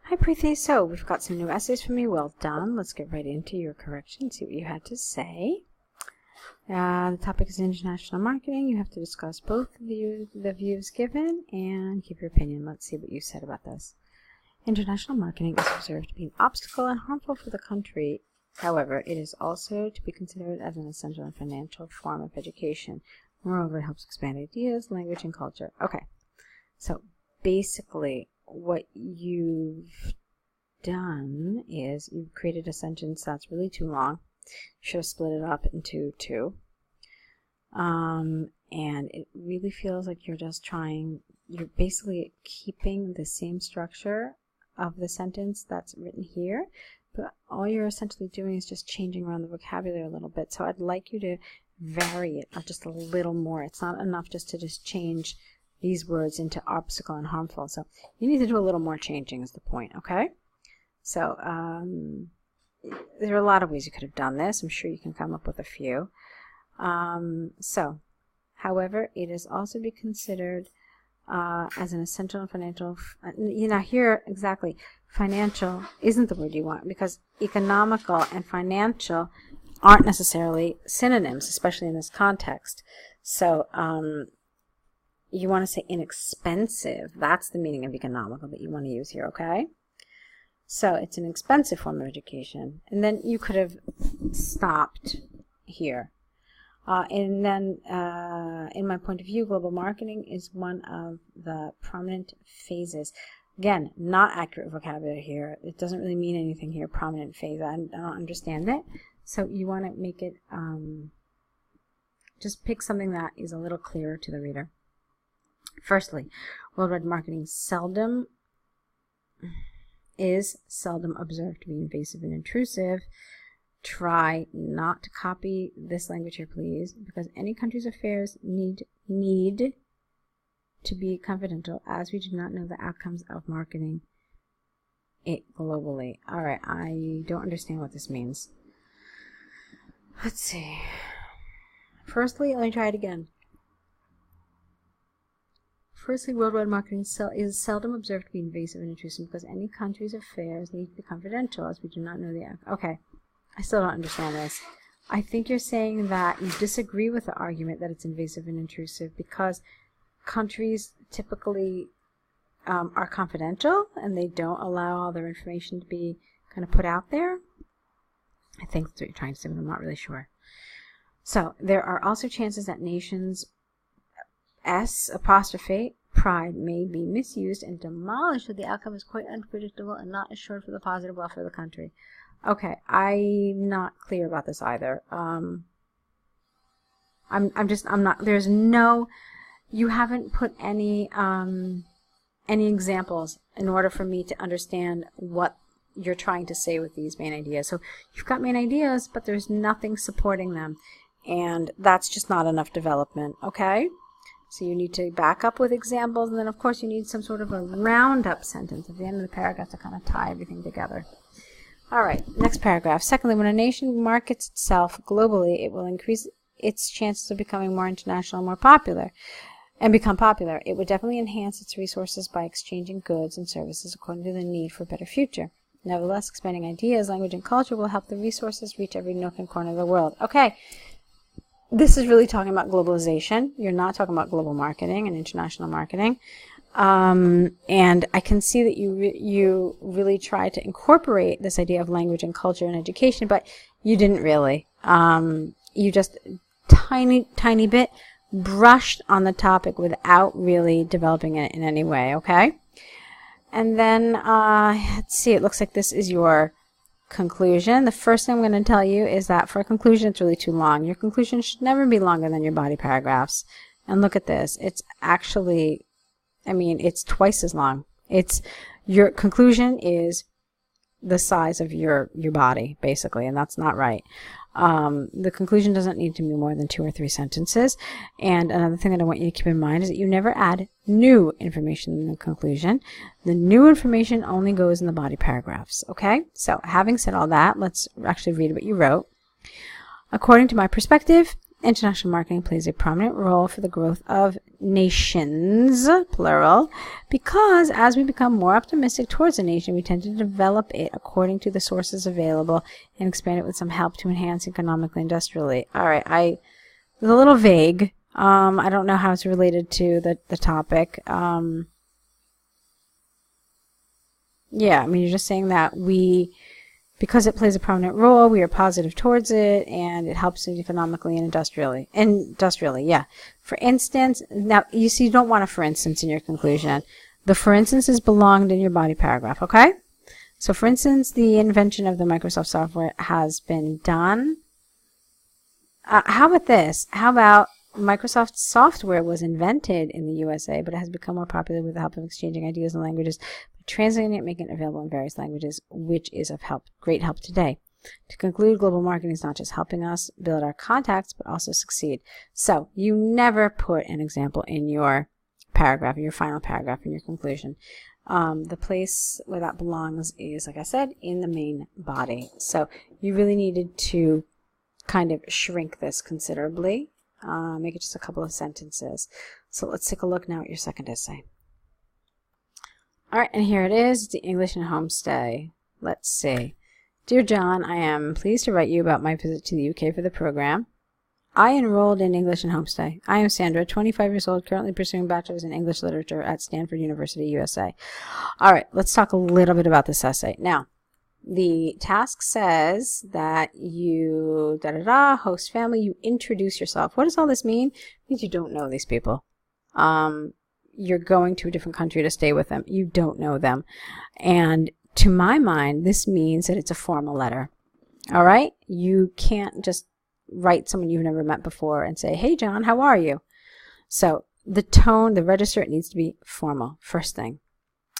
Hi Preethi, so we've got some new essays from you. Well done. Let's get right into your correction, see what you had to say. The topic is international marketing. You have to discuss both the views given and give your opinion. Let's see what you said about this. International marketing is observed to be an obstacle and harmful for the country. However, it is also to be considered as an essential and financial form of education. Moreover, it helps expand ideas, language, and culture. Okay, so basically what you've done is you've created a sentence that's really too long. You should have split it up into two. And it really feels like you're basically keeping the same structure of the sentence that's written here, but all you're essentially doing is just changing around the vocabulary a little bit. So I'd like you to vary it just a little more. It's not enough just to change these words into obstacle and harmful. So you need to do a little more changing is the point, okay? So there are a lot of ways you could have done this. I'm sure you can come up with a few. However, it is also be considered as an essential and financial, here exactly, financial isn't the word you want, because economical and financial aren't necessarily synonyms, especially in this context. So you want to say inexpensive. That's the meaning of economical that you want to use here, okay? So it's an expensive form of education. And then you could have stopped here. And then, in my point of view, global marketing is one of the prominent phases. Again, not accurate vocabulary here. It doesn't really mean anything here, prominent phase. I don't understand it. So you want to make it, just pick something that is a little clearer to the reader. Firstly, worldwide marketing is seldom observed to be invasive and intrusive. Try not to copy this language here, please, because any country's affairs need to be confidential, as we do not know the outcomes of marketing it globally. All right, I don't understand what this means. Let's see. Firstly, let me try it again. Firstly, worldwide marketing is seldom observed to be invasive and intrusive because any country's affairs need to be confidential, as we do not know the outcome. Okay. I still don't understand this. I think you're saying that you disagree with the argument that it's invasive and intrusive because countries typically are confidential and they don't allow all their information to be kind of put out there. I think that's what you're trying to say, but I'm not really sure. So there are also chances that nations' pride may be misused and demolished if the outcome is quite unpredictable and not assured for the positive welfare of the country. Okay, I'm not clear about this either. I'm not, there's no, you haven't put any examples in order for me to understand what you're trying to say with these main ideas. So you've got main ideas, but there's nothing supporting them. And that's just not enough development, okay? So you need to back up with examples, and then of course you need some sort of a roundup sentence at the end of the paragraph to kind of tie everything together. All right, next paragraph. Secondly, when a nation markets itself globally, it will increase its chances of becoming more international and more popular, and become popular. It would definitely enhance its resources by exchanging goods and services according to the need for a better future. Nevertheless, expanding ideas, language, and culture will help the resources reach every nook and corner of the world. Okay, this is really talking about globalization. You're not talking about global marketing and international marketing. And I can see that you really tried to incorporate this idea of language and culture and education, but you didn't really. You just tiny bit brushed on the topic without really developing it in any way, okay? And then, let's see, it looks like this is your conclusion. The first thing I'm going to tell you is that for a conclusion, it's really too long. Your conclusion should never be longer than your body paragraphs. And look at this. It's actually, it's twice as long. Your conclusion is the size of your body, basically, and that's not right. The conclusion doesn't need to be more than 2 or 3 sentences. And another thing that I want you to keep in mind is that you never add new information in the conclusion. The new information only goes in the body paragraphs, okay? So having said all that, let's actually read what you wrote. According to my perspective, international marketing plays a prominent role for the growth of nations, plural, because as we become more optimistic towards a nation, we tend to develop it according to the sources available and expand it with some help to enhance economically and industrially. All right, it was a little vague. I don't know how it's related to the topic. Yeah, I mean, you're just saying that because it plays a prominent role, we are positive towards it, and it helps it economically and industrially. Yeah. For instance, now, you see, you don't want a for instance in your conclusion. The for instances belonged in your body paragraph, okay? So, for instance, the invention of the Microsoft software has been done. How about this? How about Microsoft software was invented in the USA, but it has become more popular with the help of exchanging ideas and languages, translating it, making it available in various languages, which is of great help today. To conclude, global marketing is not just helping us build our contacts, but also succeed. So you never put an example in your paragraph, in your final paragraph, in your conclusion. The place where that belongs is, like I said, in the main body. So you really needed to kind of shrink this considerably, make it just a couple of sentences. So let's take a look now at your second essay. All right, and here it is, the English and Homestay. Let's see. Dear John, I am pleased to write you about my visit to the UK for the program. I enrolled in English and Homestay. I am Sandra, 25 years old, currently pursuing bachelor's in English literature at Stanford University, USA. All right, let's talk a little bit about this essay. Now, the task says that you, host family, you introduce yourself. What does all this mean? It means you don't know these people. You're going to a different country to stay with them. You don't know them. And to my mind, this means that it's a formal letter. All right? You can't just write someone you've never met before and say, hey, John, how are you? So the tone, the register, it needs to be formal, first thing.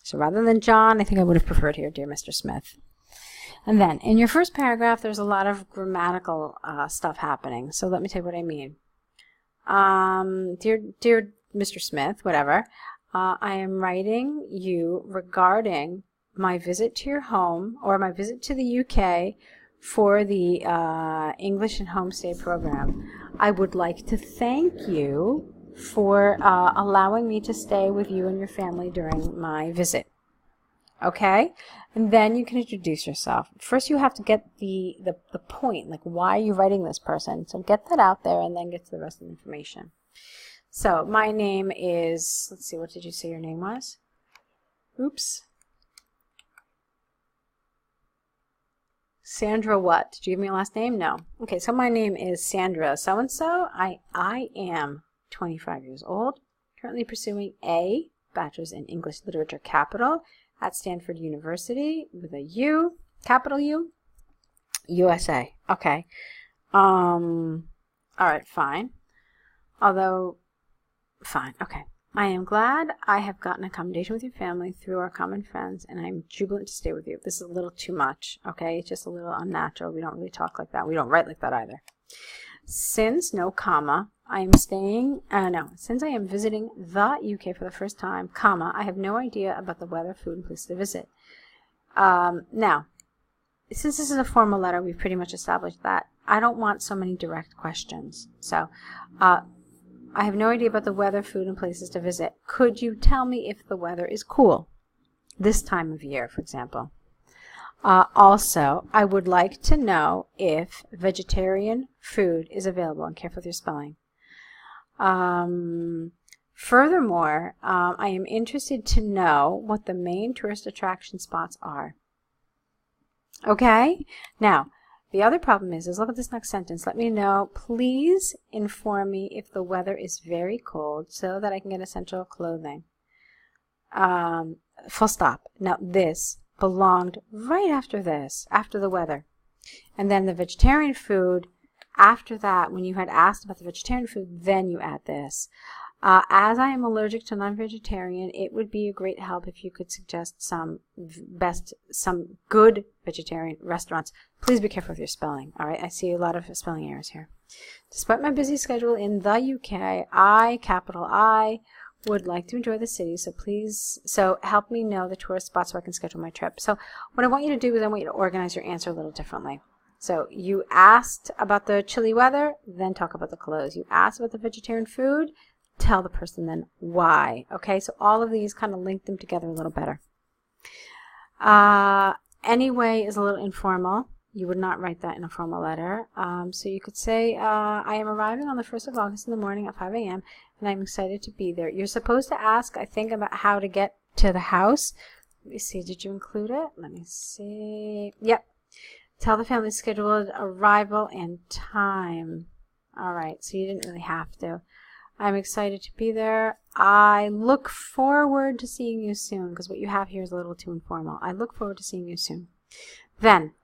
So rather than John, I think I would have preferred here, dear Mr. Smith. And then in your first paragraph, there's a lot of grammatical stuff happening. So let me tell you what I mean. Dear Mr. Smith, whatever, I am writing you regarding my visit to your home or my visit to the UK for the English and Homestay program. I would like to thank you for allowing me to stay with you and your family during my visit. Okay? And then you can introduce yourself. First you have to get the point, like why are you writing this person? So get that out there and then get to the rest of the information. So my name is, let's see, what did you say your name was? Oops. Sandra what? Did you give me a last name? No. Okay, so my name is Sandra so-and-so. I am 25 years old, currently pursuing a bachelor's in English Literature Capital at Stanford University with a U, capital U, USA. Okay. All right, fine. Fine, okay. I am glad I have gotten accommodation with your family through our common friends, and I'm jubilant to stay with you. This is a little too much, okay? It's just a little unnatural. We don't really talk like that. We don't write like that either. Since, no comma, I am since I am visiting the UK for the first time, comma, I have no idea about the weather, food, and places to visit. Now, since this is a formal letter, we've pretty much established that. I don't want so many direct questions. So, I have no idea about the weather, food, and places to visit. Could you tell me if the weather is cool this time of year, for example? Also, I would like to know if vegetarian food is available, and careful with your spelling. Furthermore, I am interested to know what the main tourist attraction spots are. Okay? Now, the other problem is look at this next sentence. Let me know, please inform me if the weather is very cold so that I can get essential clothing. Full stop. Now, this belonged right after this, after the weather. And then the vegetarian food, after that, when you had asked about the vegetarian food, then you add this. As I am allergic to non-vegetarian, it would be a great help if you could suggest some good vegetarian restaurants. Please be careful with your spelling. All right, I see a lot of spelling errors here. Despite my busy schedule in the UK, capital I, would like to enjoy the city, so help me know the tourist spots so I can schedule my trip. So what I want you to do is I want you to organize your answer a little differently. So you asked about the chilly weather, then talk about the clothes. You asked about the vegetarian food, tell the person then why. Okay, so all of these kind of link them together a little better. Anyway is a little informal. You would not write that in a formal letter. So you could say, I am arriving on the 1st of August in the morning at 5 a.m. and I'm excited to be there. You're supposed to ask, I think, about how to get to the house. Let me see, did you include it? Let me see. Yep. Tell the family scheduled arrival and time. All right, so you didn't really have to. I'm excited to be there. I look forward to seeing you soon, because what you have here is a little too informal. I look forward to seeing you soon. Then,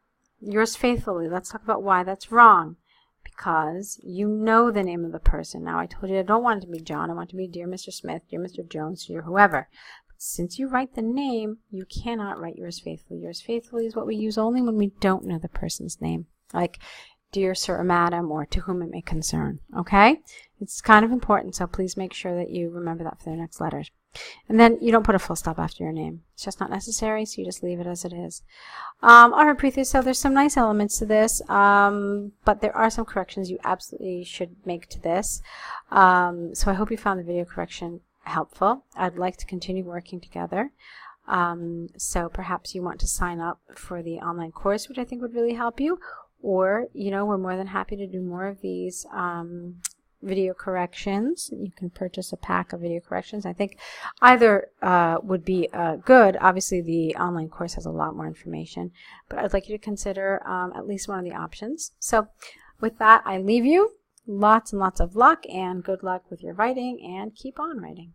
yours faithfully. Let's talk about why that's wrong. Because you know the name of the person. Now, I told you I don't want it to be John. I want it to be Dear Mr. Smith, Dear Mr. Jones, Dear whoever. Since you write the name, you cannot write yours faithfully. Yours faithfully is what we use only when we don't know the person's name. Like, Dear Sir or Madam, or to whom it may concern. Okay? It's kind of important, so please make sure that you remember that for the next letters. And then you don't put a full stop after your name. It's just not necessary, so you just leave it as it is. All right, Preethi, so there's some nice elements to this, but there are some corrections you absolutely should make to this. So I hope you found the video correction helpful. I'd like to continue working together. So perhaps you want to sign up for the online course, which I think would really help you. Or, you know, we're more than happy to do more of these video corrections. You can purchase a pack of video corrections. I think either would be good. Obviously, the online course has a lot more information, but I'd like you to consider at least one of the options. So with that, I leave you. Lots and lots of luck, and good luck with your writing, and keep on writing.